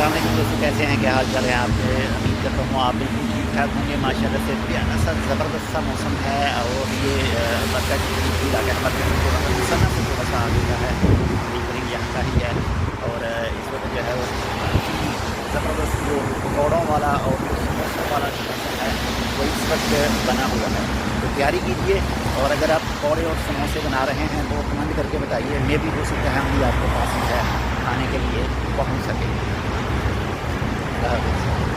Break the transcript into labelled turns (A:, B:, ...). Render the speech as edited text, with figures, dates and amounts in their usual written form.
A: अस्सलाम वालेकुम दोस्तों, कैसे हैं? क्या हाल चाल है आपके? उम्मीद करता हूँ आप बिल्कुल ठीक ठाक होंगे माशाल्लाह से। प्यारा सा ज़बरदस्त सा मौसम है और ये बरका की इलाका है। बरका थोड़ा सा सना से थोड़ा सा आगे का है, करीब करीब यहाँ का ही है। और इस वक्त जो है वो काफ़ी ज़बरदस्त जो पकौड़ों वाला और जो समोसों वाला जो मौसम है वो इस वक्त बना हुआ है। तो तैयारी कीजिए, और अगर आप पकौड़े और समोसे बना रहे हैं तो कमेंट करके बताइए, मे भी हो सकता है हम भी आपके पास जो है खाने के लिए पहुँच सके। अल्लाह हाफ़िज़।